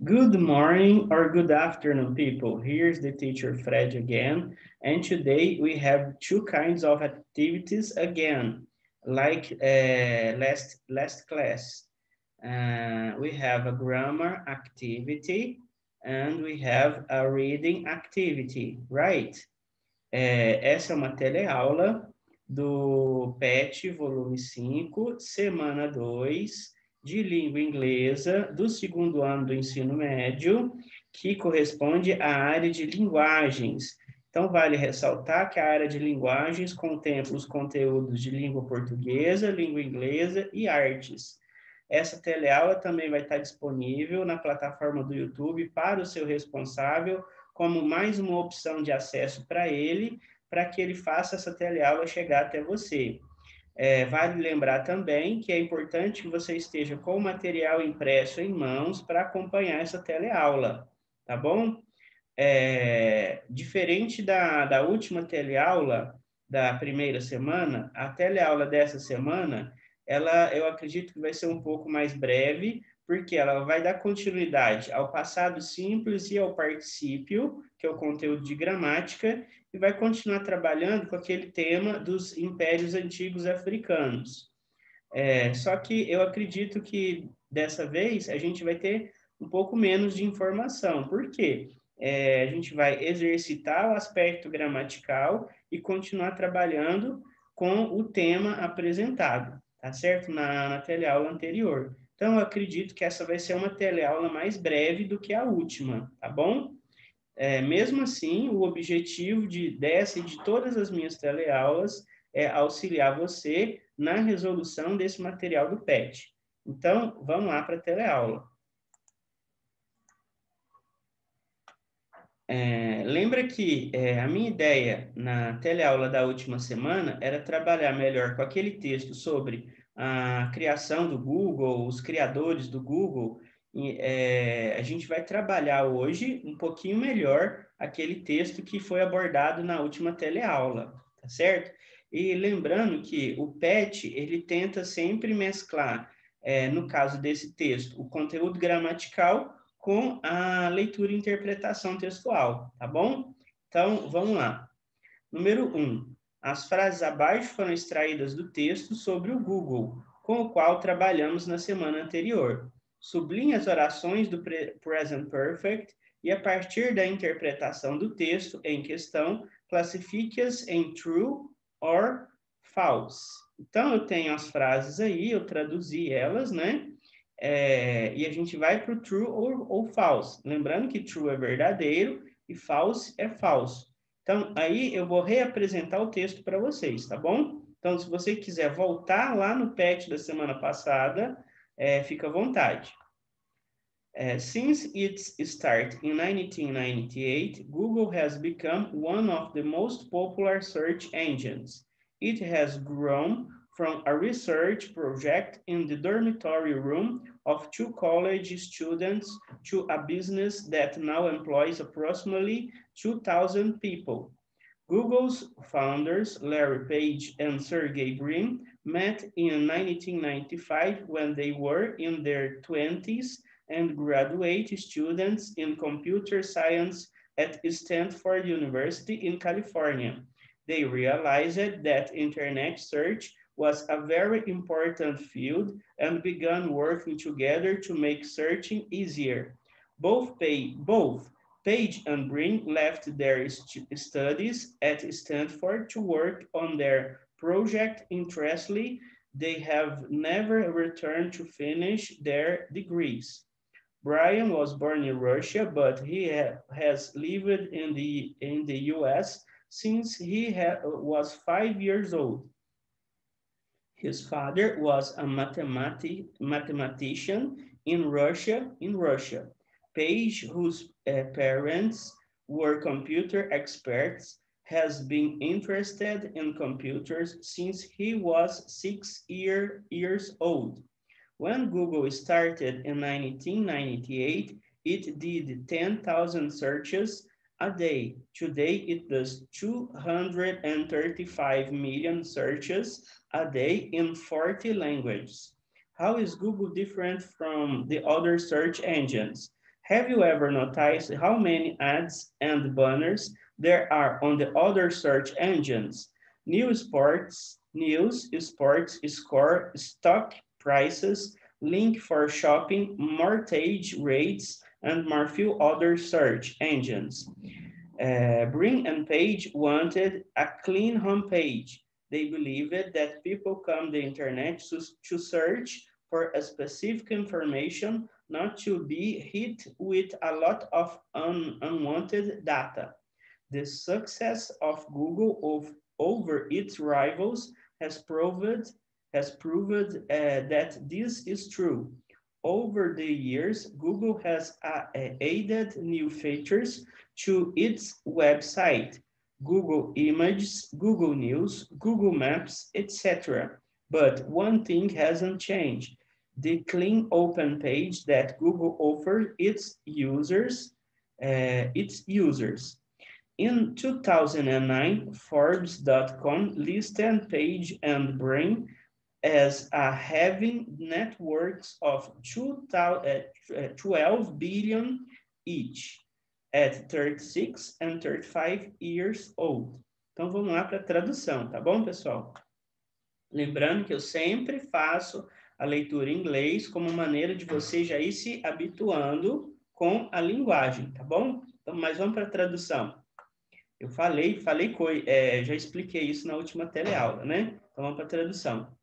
Good morning or good afternoon, people. Here's the teacher Fred again. And today we have two kinds of activities again, like last class. We have a grammar activity and we have a reading activity, right? Essa é uma teleaula do PET, volume 5, semana 2, de língua inglesa, do segundo ano do ensino médio, que corresponde à área de linguagens. Então, vale ressaltar que a área de linguagens contempla os conteúdos de língua portuguesa, língua inglesa e artes. Essa teleaula também vai estar disponível na plataforma do YouTube para o seu responsável, como mais uma opção de acesso para ele, para que ele faça essa teleaula chegar até você. Vale lembrar também que é importante que você esteja com o material impresso em mãos para acompanhar essa teleaula, tá bom? Diferente da última teleaula da primeira semana, a teleaula dessa semana, eu acredito que vai ser um pouco mais breve, porque ela vai dar continuidade ao passado simples e ao particípio, que é o conteúdo de gramática, e vai continuar trabalhando com aquele tema dos impérios antigos africanos. Só que eu acredito que dessa vez a gente vai ter um pouco menos de informação. Por quê? A gente vai exercitar o aspecto gramatical e continuar trabalhando com o tema apresentado, tá certo? Na teleaula anterior. Então, eu acredito que essa vai ser uma teleaula mais breve do que a última, tá bom? Mesmo assim, o objetivo dessa e de todas as minhas teleaulas é auxiliar você na resolução desse material do PET. Então, vamos lá para a teleaula. Lembra que a minha ideia na teleaula da última semana era trabalhar melhor com aquele texto sobre a criação do Google, os criadores do Google. A gente vai trabalhar hoje um pouquinho melhor aquele texto que foi abordado na última teleaula, tá certo? E lembrando que o PET, ele tenta sempre mesclar, no caso desse texto, o conteúdo gramatical com a leitura e interpretação textual, tá bom? Então, vamos lá. Número 1. As frases abaixo foram extraídas do texto sobre o Google, com o qual trabalhamos na semana anterior. Sublinhe as orações do Present Perfect e, a partir da interpretação do texto em questão, classifique-as em true or false. Então, eu tenho as frases aí, eu traduzi elas, né? E a gente vai para o true ou false. Lembrando que true é verdadeiro e false é falso. Então, aí eu vou reapresentar o texto para vocês, tá bom? Então, se você quiser voltar lá no PET da semana passada, fica à vontade. Since its start in 1998, Google has become one of the most popular search engines. It has grown from a research project in the dormitory room of two college students to a business that now employs approximately 2,000 people. Google's founders, Larry Page and Sergey Brin, met in 1995 when they were in their 20s and graduate students in computer science at Stanford University in California. They realized that internet search was a very important field and began working together to make searching easier. Both Page and Brin left their studies at Stanford to work on their project. Interestingly, they have never returned to finish their degrees. Brian was born in Russia, but he has lived in the US since he was 5 years old. His father was a mathematician in Russia. Page, whose parents were computer experts, has been interested in computers since he was 6 years old. When Google started in 1998, it did 10,000 searches a day. Today, it does 235 million searches a day in 40 languages. How is Google different from the other search engines? Have you ever noticed how many ads and banners there are on the other search engines? News, sports, score, stock prices, link for shopping, mortgage rates, and more few other search engines. Bring and Page wanted a clean homepage. They believed that people come the internet to search for a specific information, not to be hit with a lot of unwanted data. The success of Google over its rivals has proved that this is true. Over the years, Google has added new features to its website, Google Images, Google News, Google Maps, etc. But one thing hasn't changed: the clean open page that Google offers its users. In 2009, Forbes.com listed Page and Brin as having networks of 12 billion each, at 36 and 35 years old. Então, vamos lá para a tradução, tá bom, pessoal? Lembrando que eu sempre faço a leitura em inglês como maneira de você já ir se habituando com a linguagem, tá bom? Então, mas vamos para a tradução. Eu já expliquei isso na última teleaula, né? Então, vamos para a tradução.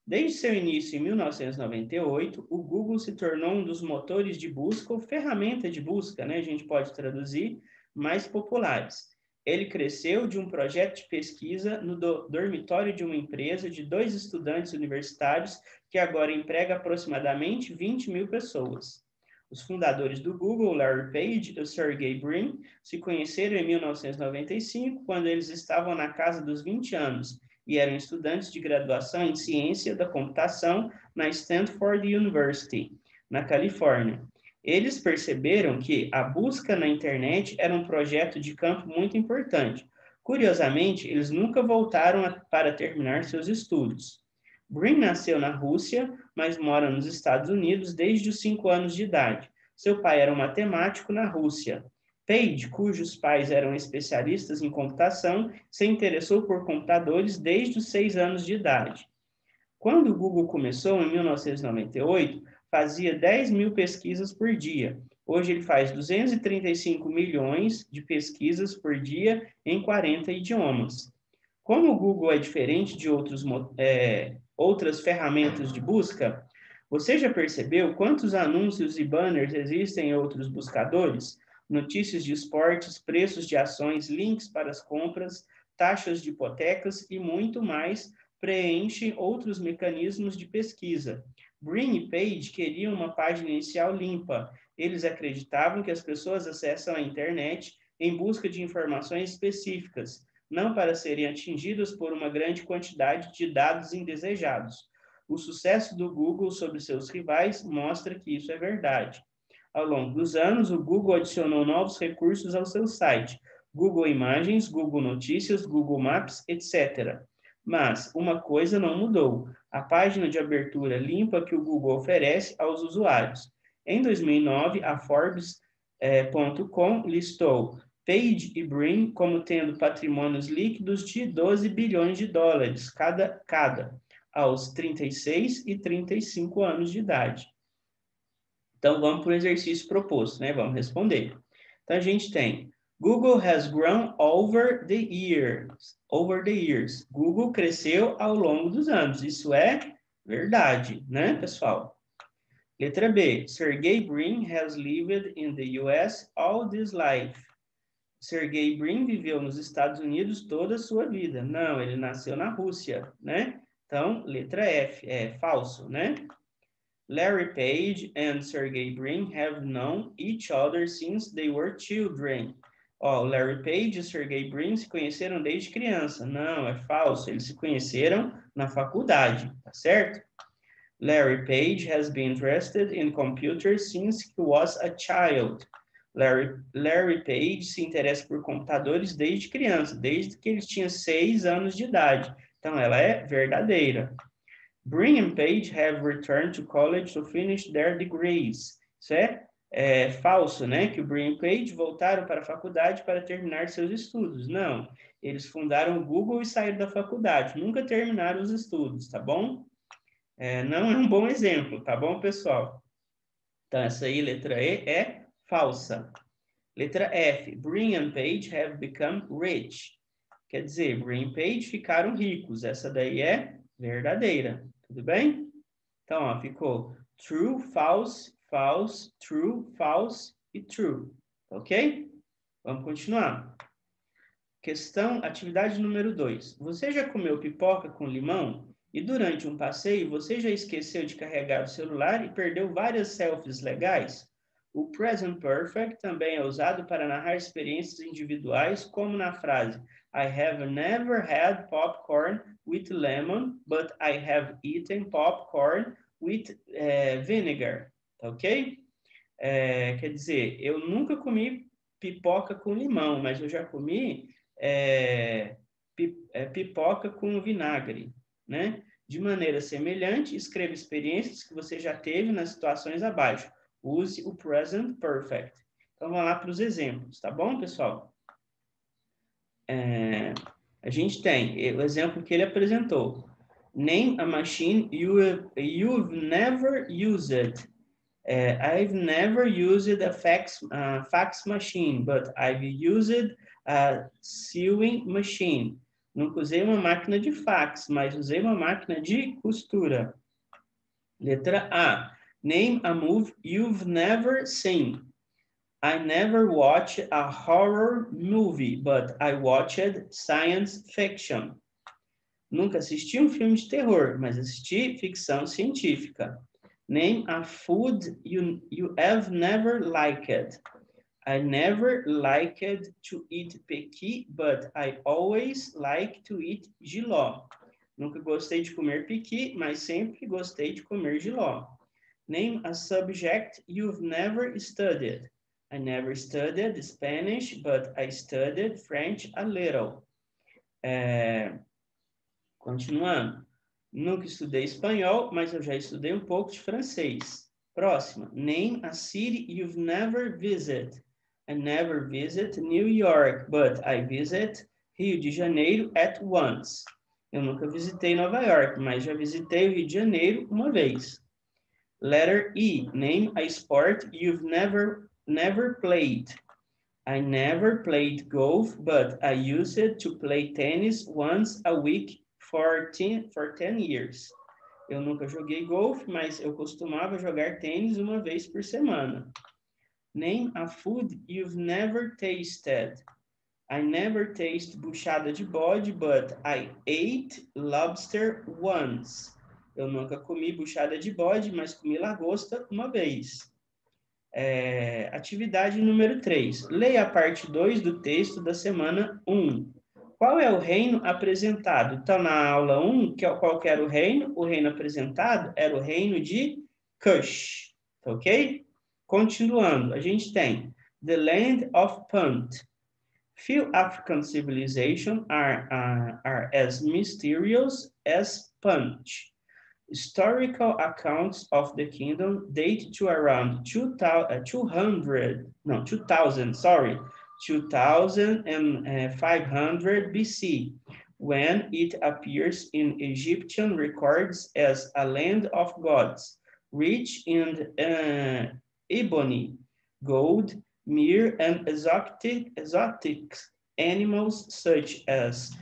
Desde seu início em 1998, o Google se tornou um dos motores de busca ou ferramenta de busca, né? A gente pode traduzir, mais populares. Ele cresceu de um projeto de pesquisa no dormitório de uma empresa de 2 estudantes universitários que agora emprega aproximadamente 20 mil pessoas. Os fundadores do Google, Larry Page e Sergey Brin, se conheceram em 1995, quando eles estavam na casa dos 20 anos, e eram estudantes de graduação em ciência da computação na Stanford University, na Califórnia. Eles perceberam que a busca na internet era um projeto de campo muito importante. Curiosamente, eles nunca voltaram para terminar seus estudos. Brin nasceu na Rússia, mas mora nos Estados Unidos desde os 5 anos de idade. Seu pai era um matemático na Rússia. Page, cujos pais eram especialistas em computação, se interessou por computadores desde os 6 anos de idade. Quando o Google começou, em 1998, fazia 10 mil pesquisas por dia. Hoje ele faz 235 milhões de pesquisas por dia em 40 idiomas. Como o Google é diferente de outras ferramentas de busca, você já percebeu quantos anúncios e banners existem em outros buscadores? Notícias de esportes, preços de ações, links para as compras, taxas de hipotecas e muito mais preenchem outros mecanismos de pesquisa. Brin e Page queriam uma página inicial limpa. Eles acreditavam que as pessoas acessam a internet em busca de informações específicas, não para serem atingidas por uma grande quantidade de dados indesejados. O sucesso do Google sobre seus rivais mostra que isso é verdade. Ao longo dos anos, o Google adicionou novos recursos ao seu site: Google Imagens, Google Notícias, Google Maps, etc. Mas uma coisa não mudou: a página de abertura limpa que o Google oferece aos usuários. Em 2009, a Forbes.com listou Page e Brin como tendo patrimônios líquidos de 12 bilhões de dólares cada, aos 36 e 35 anos de idade. Então, vamos para o exercício proposto, né? Vamos responder. Então, a gente tem: Google has grown over the years. Google cresceu ao longo dos anos. Isso é verdade, né, pessoal? Letra B. Sergey Brin has lived in the US all his life. Sergey Brin viveu nos Estados Unidos toda a sua vida. Não, ele nasceu na Rússia, né? Então, letra F, é falso, né? Larry Page and Sergey Brin have known each other since they were children. Larry Page e Sergey Brin se conheceram desde criança. Não, é falso. Eles se conheceram na faculdade, tá certo? Larry Page has been interested in computers since he was a child. Larry Page se interessa por computadores desde criança, desde que ele tinha 6 anos de idade. Então, ela é verdadeira. Brin and Page have returned to college to finish their degrees. Isso é falso, né? Que o Brian Page voltaram para a faculdade para terminar seus estudos. Não, eles fundaram o Google e saíram da faculdade. Nunca terminaram os estudos, tá bom? Não é um bom exemplo, tá bom, pessoal? Então, essa aí, letra E, é falsa. Letra F, Brian and Page have become rich. Quer dizer, Brian e Page ficaram ricos. Essa daí é verdadeira. Tudo bem? Então, ó, ficou true, false, false, true, false e true. Ok? Vamos continuar. Atividade número 2. Você já comeu pipoca com limão? E durante um passeio, você já esqueceu de carregar o celular e perdeu várias selfies legais? O present perfect também é usado para narrar experiências individuais, como na frase I have never had popcorn with lemon, but I have eaten popcorn with vinegar. Ok? Quer dizer, eu nunca comi pipoca com limão, mas eu já comi pipoca com vinagre, né? De maneira semelhante, escreva experiências que você já teve nas situações abaixo. Use o present perfect. Então, vamos lá para os exemplos, tá bom, pessoal? A gente tem o exemplo que ele apresentou. Name a machine you've never used. I've never used a fax machine, but I've used a sewing machine. Nunca usei uma máquina de fax, mas usei uma máquina de costura. Letra A. Name a movie you've never seen. I never watched a horror movie, but I watched science fiction. Nunca assisti um filme de terror, mas assisti ficção científica. Name a food you have never liked. I never liked to eat pequi, but I always like to eat jiló. Nunca gostei de comer pequi, mas sempre gostei de comer jiló. Name a subject you've never studied. I never studied Spanish, but I studied French a little. Continuando. Nunca estudei espanhol, mas eu já estudei um pouco de francês. Próxima. Name a city you've never visited. I never visit New York, but I visit Rio de Janeiro at once. Eu nunca visitei Nova York, mas já visitei o Rio de Janeiro uma vez. Letter E. Name a sport you've never played. I never played golf, but I used to play tennis once a week for 10 years. Eu nunca joguei golfe, mas eu costumava jogar tênis uma vez por semana. Name a food you've never tasted. I never tasted buchada de bode, but I ate lobster once. Eu nunca comi buchada de bode, mas comi lagosta uma vez. Atividade número 3. Leia a parte 2 do texto da semana 1. Qual é o reino apresentado? Então, na aula 1, qual que era o reino? O reino apresentado era o reino de Kush. Ok? Continuando, a gente tem The Land of Punt. Few African civilizations are as mysterious as Punt. Historical accounts of the kingdom date to around 2500 BC, when it appears in Egyptian records as a land of gods, rich in ebony, gold, myrrh, and exotic animals such as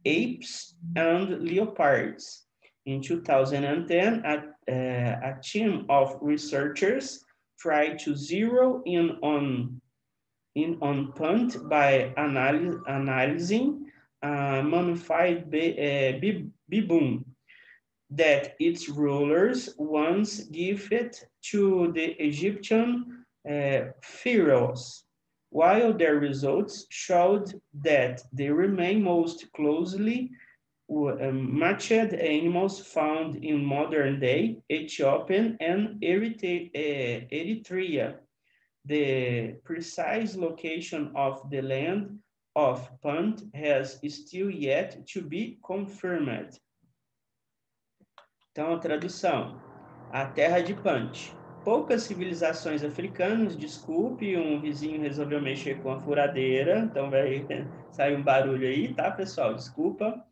apes and leopards. In 2010, a team of researchers tried to zero in on Punt by analyzing mummified baboon that its rulers once gifted to the Egyptian pharaohs, while their results showed that they remain most closely matched animals found in modern-day Ethiopia and Eritrea. The precise location of the land of Punt has still yet to be confirmed. Então, a tradução. A terra de Punt. poucas civilizações africanas, desculpe, um vizinho resolveu mexer com a furadeira, então vai sair um barulho aí, tá, pessoal? Desculpa.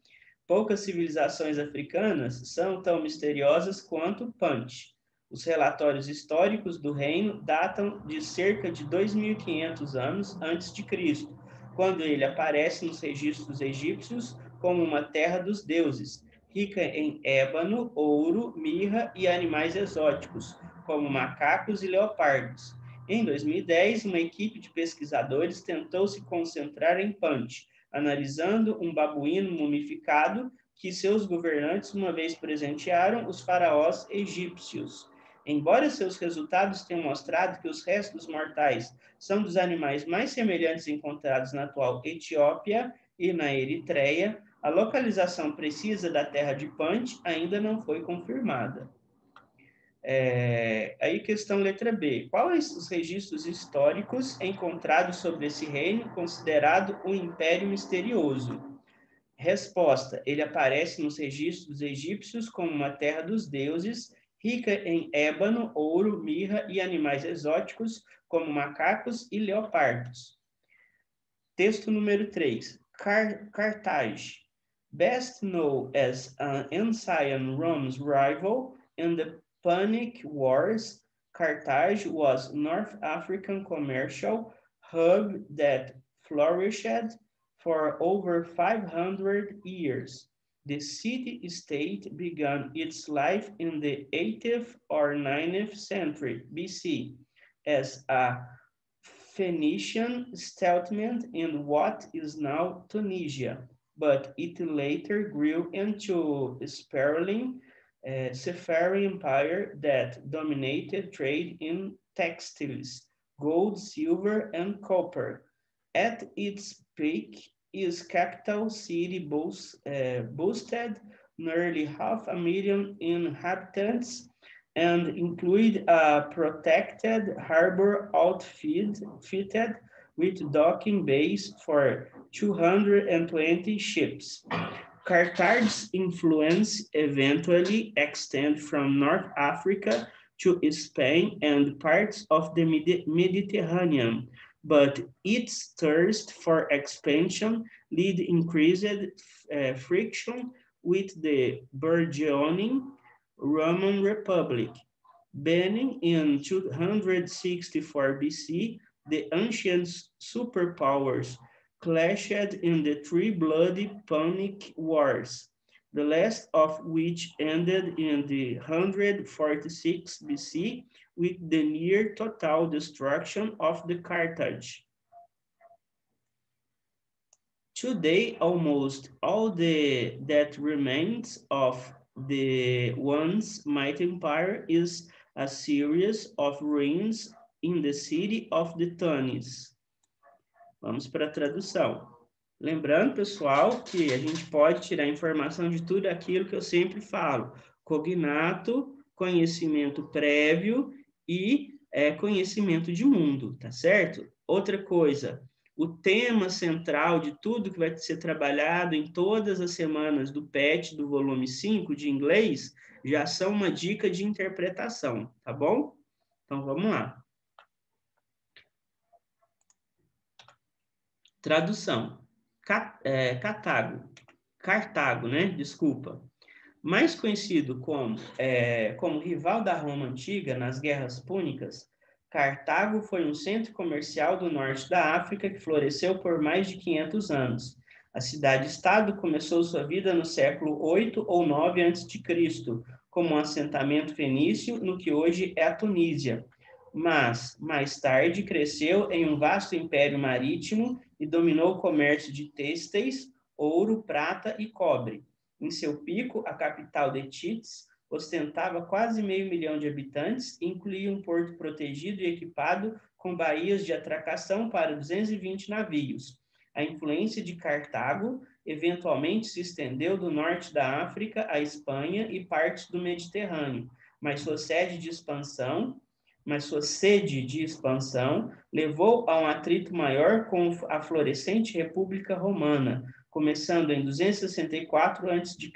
Poucas civilizações africanas são tão misteriosas quanto Punt. Os relatórios históricos do reino datam de cerca de 2.500 anos antes de Cristo, quando ele aparece nos registros egípcios como uma terra dos deuses, rica em ébano, ouro, mirra e animais exóticos, como macacos e leopardos. Em 2010, uma equipe de pesquisadores tentou se concentrar em Punt, analisando um babuíno mumificado que seus governantes uma vez presentearam os faraós egípcios. Embora seus resultados tenham mostrado que os restos mortais são dos animais mais semelhantes encontrados na atual Etiópia e na Eritreia, a localização precisa da terra de Punt ainda não foi confirmada. Aí questão letra B. Quais os registros históricos encontrados sobre esse reino considerado um império misterioso? Resposta. Ele aparece nos registros egípcios como uma terra dos deuses, rica em ébano, ouro, mirra e animais exóticos, como macacos e leopardos. Texto número 3. Carthage. Best known as an ancient Rome's rival in the Punic Wars, Carthage was a North African commercial hub that flourished for over 500 years. The city-state began its life in the 8th or 9th century BC as a Phoenician settlement in what is now Tunisia, but it later grew into a sprawling Sephardic empire that dominated trade in textiles, gold, silver, and copper. At its peak, its capital city boasted nearly 500,000 inhabitants and include a protected harbor outfitted with docking bays for 220 ships. Carthage's influence eventually extended from North Africa to Spain and parts of the Mediterranean, but its thirst for expansion led increased friction with the burgeoning Roman Republic. Beginning in 264 BC, the ancient superpowers clashed in the three bloody Punic Wars, the last of which ended in the 146 BC with the near total destruction of the Carthage. Today, almost all that remains of the once mighty empire is a series of ruins in the city of the Tunis. Vamos para a tradução. Lembrando, pessoal, que a gente pode tirar informação de tudo aquilo que eu sempre falo. Cognato, conhecimento prévio e conhecimento de mundo, tá certo? Outra coisa, o tema central de tudo que vai ser trabalhado em todas as semanas do PET do volume 5 de inglês já são uma dica de interpretação, tá bom? Então, vamos lá. Tradução. Cartago, né? Desculpa. Mais conhecido como rival da Roma antiga nas guerras púnicas, Cartago foi um centro comercial do norte da África que floresceu por mais de 500 anos. A cidade-estado começou sua vida no século 8 ou 9 a.C., como um assentamento fenício no que hoje é a Tunísia, mas mais tarde cresceu em um vasto império marítimo e dominou o comércio de têxteis, ouro, prata e cobre. Em seu pico, a capital de Tits ostentava quase 500 mil de habitantes e incluía um porto protegido e equipado com baías de atracação para 220 navios. A influência de Cartago eventualmente se estendeu do norte da África à Espanha e partes do Mediterrâneo, mas sua sede de expansão levou a um atrito maior com a florescente República Romana, começando em 264 a.C.,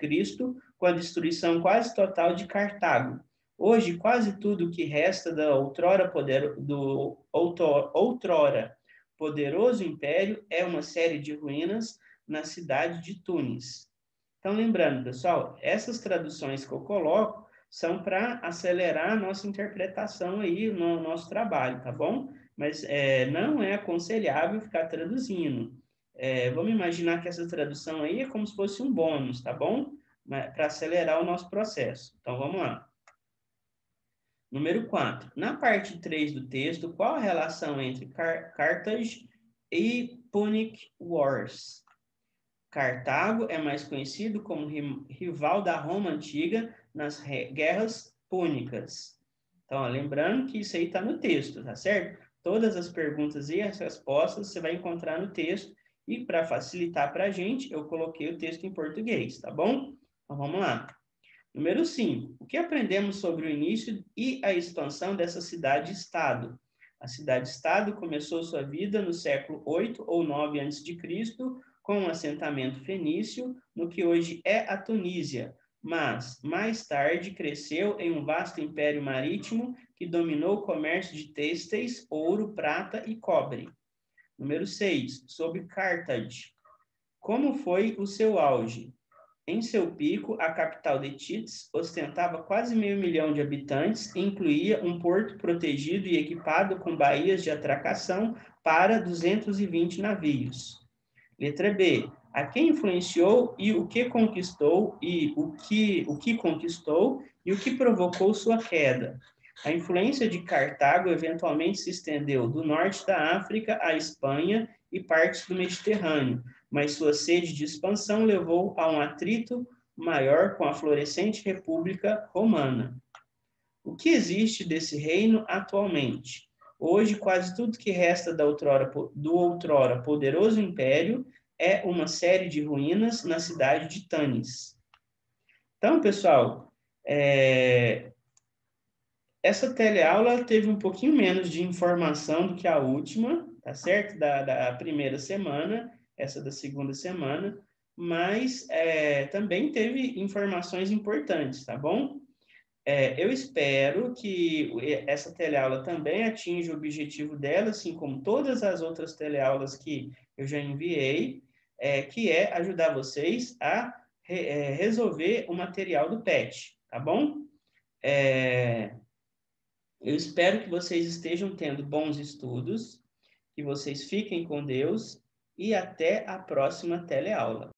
com a destruição quase total de Cartago. Hoje, quase tudo que resta outrora poderoso império é uma série de ruínas na cidade de Tunis. Então, lembrando, pessoal, essas traduções que eu coloco são para acelerar a nossa interpretação aí no nosso trabalho, tá bom? Mas não é aconselhável ficar traduzindo. Vamos imaginar que essa tradução aí é como se fosse um bônus, tá bom? Para acelerar o nosso processo. Então, vamos lá. Número 4. Na parte 3 do texto, qual a relação entre Carthage e Punic Wars? Cartago é mais conhecido como rival da Roma antiga nas guerras púnicas. Então, ó, lembrando que isso aí está no texto, tá certo? Todas as perguntas e as respostas você vai encontrar no texto. E para facilitar para a gente, eu coloquei o texto em português, tá bom? Então, vamos lá. Número 5. O que aprendemos sobre o início e a expansão dessa cidade-estado? A cidade-estado começou sua vida no século 8 ou 9 a.C., com um assentamento fenício no que hoje é a Tunísia, mas mais tarde cresceu em um vasto império marítimo que dominou o comércio de têxteis, ouro, prata e cobre. Número 6. Sobre Carthage. Como foi o seu auge? Em seu pico, a capital de Tits ostentava quase 500.000 de habitantes e incluía um porto protegido e equipado com baías de atracação para 220 navios. Letra B. A quem influenciou e o que conquistou e o que conquistou e o que provocou sua queda. A influência de Cartago eventualmente se estendeu do norte da África à Espanha e partes do Mediterrâneo, mas sua sede de expansão levou a um atrito maior com a florescente República Romana. O que existe desse reino atualmente? Hoje, quase tudo que resta do outrora poderoso império é uma série de ruínas na cidade de Tanis. Então, pessoal, essa teleaula teve um pouquinho menos de informação do que a última, tá certo? Da primeira semana, essa da segunda semana, mas também teve informações importantes, tá bom? Eu espero que essa teleaula também atinja o objetivo dela, assim como todas as outras teleaulas que eu já enviei, que é ajudar vocês a resolver o material do PET, tá bom? Eu espero que vocês estejam tendo bons estudos, que vocês fiquem com Deus e até a próxima teleaula.